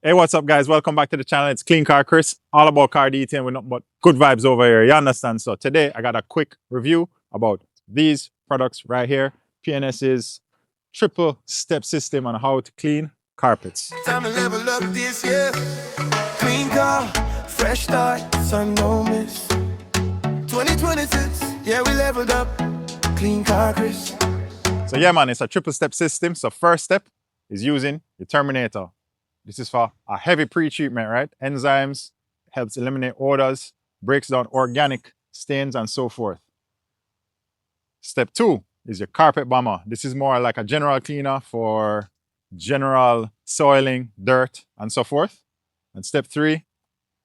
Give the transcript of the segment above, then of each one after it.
Hey, what's up, guys? Welcome back to the channel. It's Clean Car Chris, all about car detailing with nothing but good vibes over here. You understand? So today I got a quick review about these products right here. PNS's triple step system on how to clean carpets. Time to level up this year. Clean car, fresh start, sun don't miss. 2026, yeah, we leveled up. Clean car, Chris. So yeah, man, it's a triple step system. So first step is using the Terminator. This is for a heavy pre-treatment, right? Enzymes, helps eliminate odors, breaks down organic stains and so forth. Step 2 is your carpet bomber. This is more like a general cleaner for general soiling, dirt, and so forth. And step 3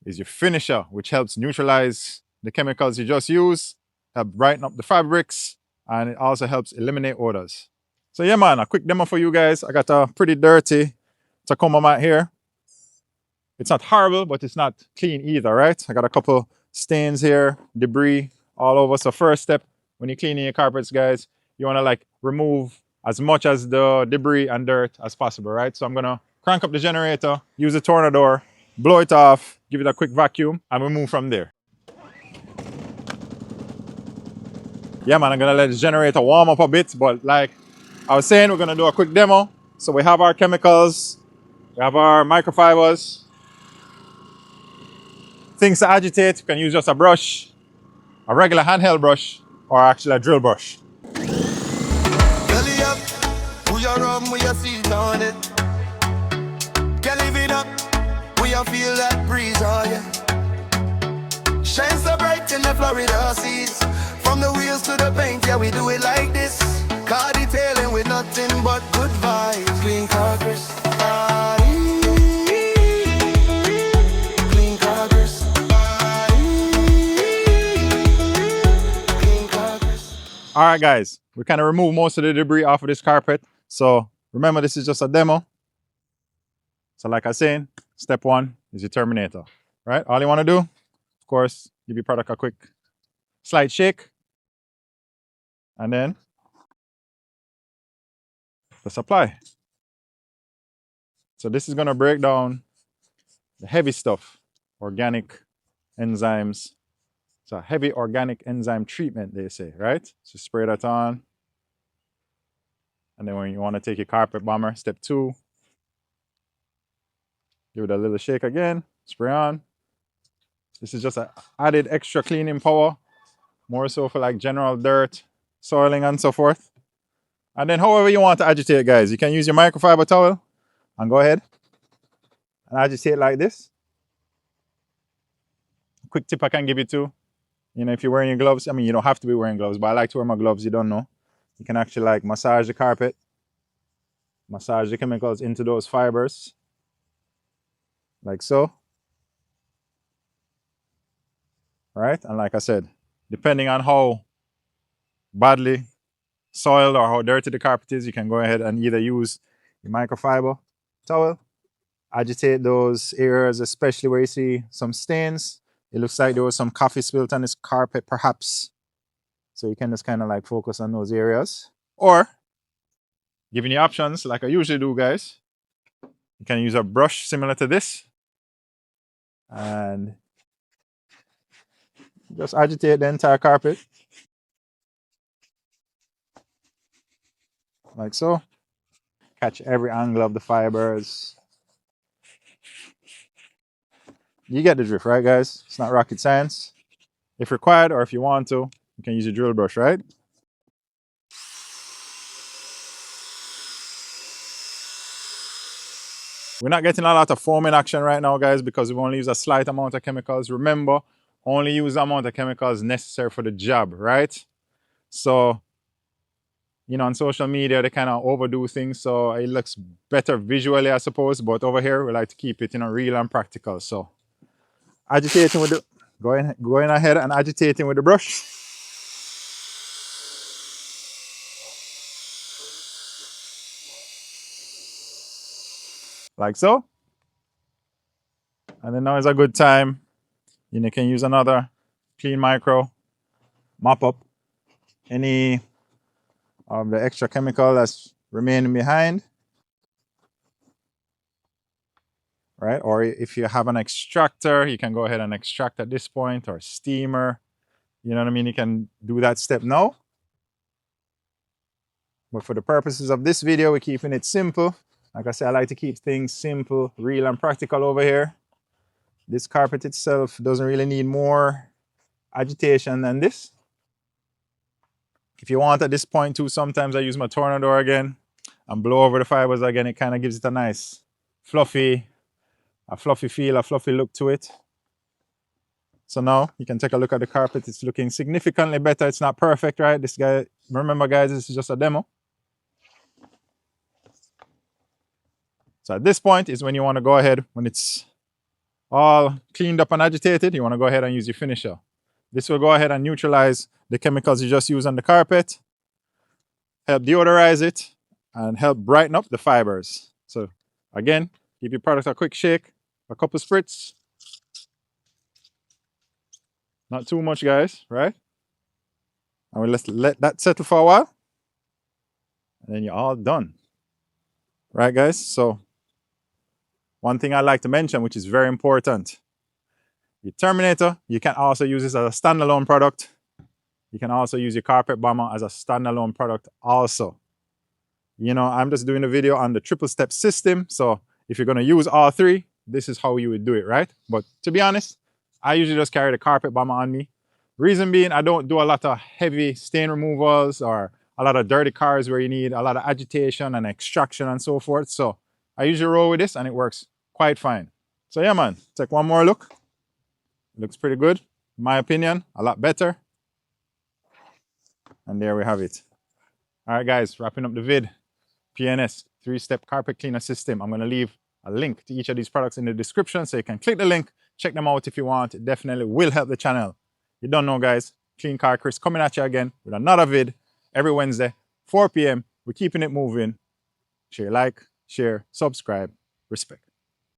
is your finisher, which helps neutralize the chemicals you just used, help brighten up the fabrics, and it also helps eliminate odors. So yeah, man, a quick demo for you guys. I got a pretty dirty Tacoma mat here. It's not horrible, but it's not clean either, right? I got a couple stains here, debris all over. So first step, when you're cleaning your carpets, guys, you want to like remove as much as the debris and dirt as possible, right? So I'm going to crank up the generator, use the tornado, blow it off, give it a quick vacuum, and we move from there. Yeah, man, I'm going to let the generator warm up a bit, but like I was saying, we're going to do a quick demo. So we have our chemicals, we have our microfibers, things to agitate. You can use just a brush, a regular handheld brush, or actually a drill brush. Belly up, we are rum, we are seat on it. Can live it up, we are feel that breeze, oh yeah. Shine so bright in the Florida seas. From the wheels to the paint, yeah, we do it like this. Car detailing with nothing but good vibes. Clean car, Chris. Clean car, Chris. Clean car, Chris. All right, guys, we kind of remove most of the debris off of this carpet. So remember, this is just a demo. So like I was saying, step 1 is your Terminator, right? All you want to do, of course, give your product a quick slight shake. And then just apply. So this is going to break down the heavy stuff, organic enzymes. It's a heavy organic enzyme treatment, they say, right? So spray that on. And then when you want to take your carpet bomber, step 2, give it a little shake again, spray on. This is just an added extra cleaning power, more so for like general dirt, soiling, and so forth. And then however you want to agitate, guys, you can use your microfiber towel and go ahead and agitate like this. A quick tip I can give you too, you know, if you're wearing your gloves, I mean, you don't have to be wearing gloves, but I like to wear my gloves, you don't know. You can actually like massage the carpet, massage the chemicals into those fibers, like so. Right? And like I said, depending on how badly soiled or how dirty the carpet is, you can go ahead and either use your microfiber towel, agitate those areas, especially where you see some stains. It looks like there was some coffee spilt on this carpet, perhaps. So you can just kind of like focus on those areas. Or, giving you options, like I usually do, guys, you can use a brush similar to this. And just agitate the entire carpet. Like so. Catch every angle of the fibers. You get the drift, right, guys? It's not rocket science. If required, or if you want to, you can use a drill brush, right? We're not getting a lot of foaming action right now, guys, because we've only used a slight amount of chemicals. Remember, only use the amount of chemicals necessary for the job, right? So, you know, on social media, they kind of overdo things, so it looks better visually, I suppose. But over here, we like to keep it, you know, real and practical. So, agitating with the going ahead and agitating with the brush. Like so. And then now is a good time. You can use another clean micro, mop up any of the extra chemical that's remaining behind. right? Or if you have an extractor, you can go ahead and extract at this point, or steamer. You know what I mean? You can do that step now. But for the purposes of this video, we're keeping it simple. Like I said, I like to keep things simple, real and practical over here. This carpet itself doesn't really need more agitation than this. If you want at this point too, sometimes I use my tornado again and blow over the fibers again. It kind of gives it a nice fluffy feel, a fluffy look to it. So now you can take a look at the carpet. It's looking significantly better. It's not perfect, right? This guy, remember guys, this is just a demo. So at this point is when you want to go ahead, when it's all cleaned up and agitated, you want to go ahead and use your finisher. This will go ahead and neutralize the chemicals you just used on the carpet, help deodorize it, and help brighten up the fibers. So again, give your product a quick shake, a couple spritz. Not too much, guys, right? And we'll let that settle for a while. And then you're all done. Right, guys? So one thing I like to mention, which is very important, your Terminator, you can also use this as a standalone product. You can also use your carpet bomber as a standalone product also. You know, I'm just doing a video on the triple step system. So if you're going to use all three, this is how you would do it, right? But to be honest, I usually just carry the carpet bomber on me. Reason being, I don't do a lot of heavy stain removals or a lot of dirty cars where you need a lot of agitation and extraction and so forth. So I usually roll with this and it works quite fine. So yeah, man, take one more look. It looks pretty good, in my opinion, a lot better. And there we have it. All right, guys, wrapping up the vid. PNS, 3-step carpet cleaner system. I'm going to leave a link to each of these products in the description so you can click the link, check them out if you want. It definitely will help the channel. You don't know, guys, Clean Car Chris coming at you again with another vid every Wednesday, 4 p.m. We're keeping it moving. Share, like, share, subscribe, respect.